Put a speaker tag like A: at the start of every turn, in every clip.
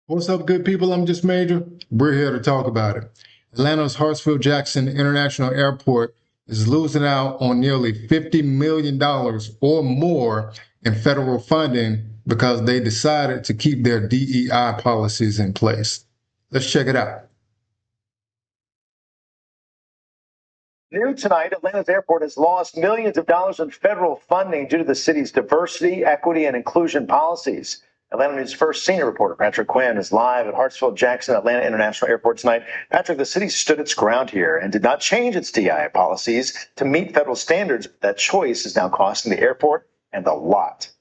A: What's up, good people? I'm just Major. We're here to talk about it. Atlanta's Hartsfield-Jackson International Airport is losing out on nearly $50 million or more in federal funding because they decided to keep their DEI policies in place. Let's check it out.
B: New tonight, Atlanta's airport has lost millions of dollars in federal funding due to the city's diversity, equity, and inclusion policies. Atlanta News First senior reporter Patrick Quinn is live at Hartsfield-Jackson Atlanta International Airport tonight. Patrick, the city stood its ground here and did not change its DEI policies to meet federal standards. That choice is now costing the airport and a lot.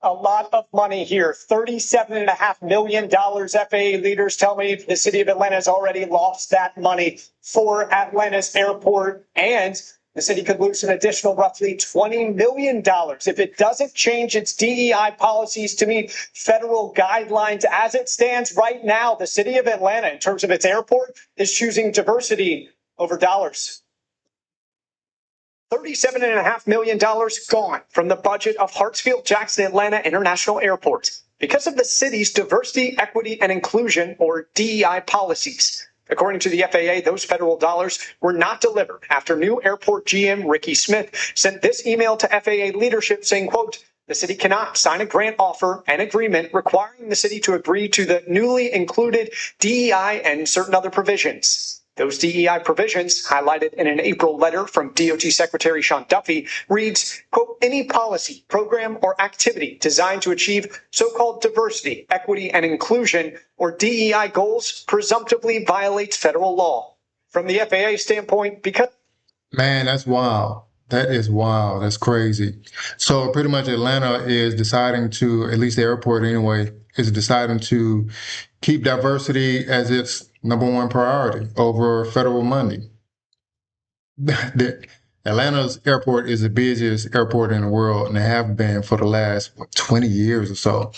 C: A lot of money here, $37.5 million. FAA leaders tell me the city of Atlanta has already lost that money for Atlanta's airport, and the city could lose an additional roughly $20 million if it doesn't change its DEI policies to meet federal guidelines. As it stands right now, the city of Atlanta, in terms of its airport, is choosing diversity over dollars. $37.5 million gone from the budget of Hartsfield-Jackson Atlanta International Airport because of the city's diversity, equity, and inclusion, or DEI policies. According to the FAA, those federal dollars were not delivered after new airport GM Ricky Smith sent this email to FAA leadership saying, quote, "The city cannot sign a grant offer and agreement requiring the city to agree to the newly included DEI and certain other provisions." Those DEI provisions, highlighted in an April letter from DOT Secretary Sean Duffy, reads, quote, "Any policy, program, or activity designed to achieve so-called diversity, equity, and inclusion, or DEI goals presumptively violates federal law." From the FAA standpoint, because...
A: Man, that's wild. That is wild. That's crazy. So pretty much Atlanta is deciding to, at least the airport anyway, is deciding to keep diversity as its number one priority over federal money. Atlanta's airport is the busiest airport in the world, and they have been for the last 20 years or so.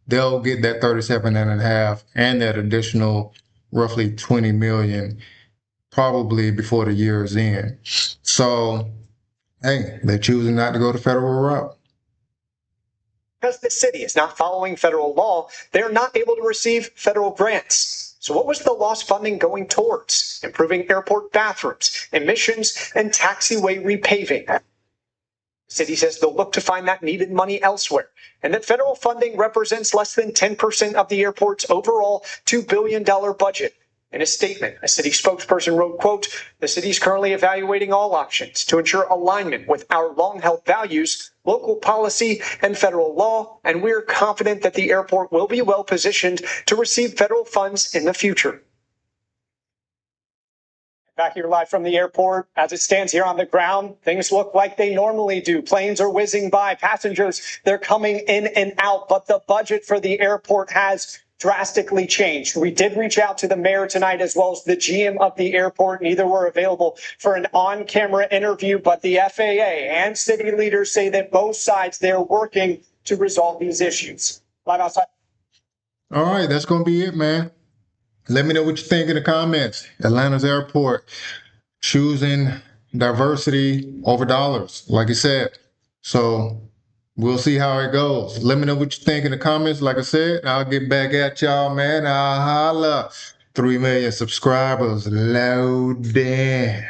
A: They'll get that 37.5 and that additional roughly 20 million probably before the year's end. So, hey, they're choosing not to go the federal route.
C: Because the city is not following federal law, they're not able to receive federal grants. So what was the lost funding going towards? Improving airport bathrooms, emissions, and taxiway repaving. The city says they'll look to find that needed money elsewhere, and that federal funding represents less than 10% of the airport's overall $2 billion budget. In a statement, a city spokesperson wrote, quote, "The city is currently evaluating all options to ensure alignment with our long-held values, local policy, and federal law, and we're confident that the airport will be well positioned to receive federal funds in the future." Back here live from the airport, as it stands here on the ground, things look like they normally do. Planes are whizzing by, passengers, they're coming in and out, but the budget for the airport has drastically changed. We did reach out to the mayor tonight as well as the GM of the airport. Neither were available for an on-camera interview, but the FAA and city leaders say that both sides, they're working to resolve these issues. Live outside.
A: All right, that's going to be it, man. Let me know what you think in the comments. Atlanta's airport choosing diversity over dollars, like I said. So we'll see how it goes. Let me know what you think in the comments. Like I said, I'll get back at y'all, man. I'll holla. 3 million subscribers loaded.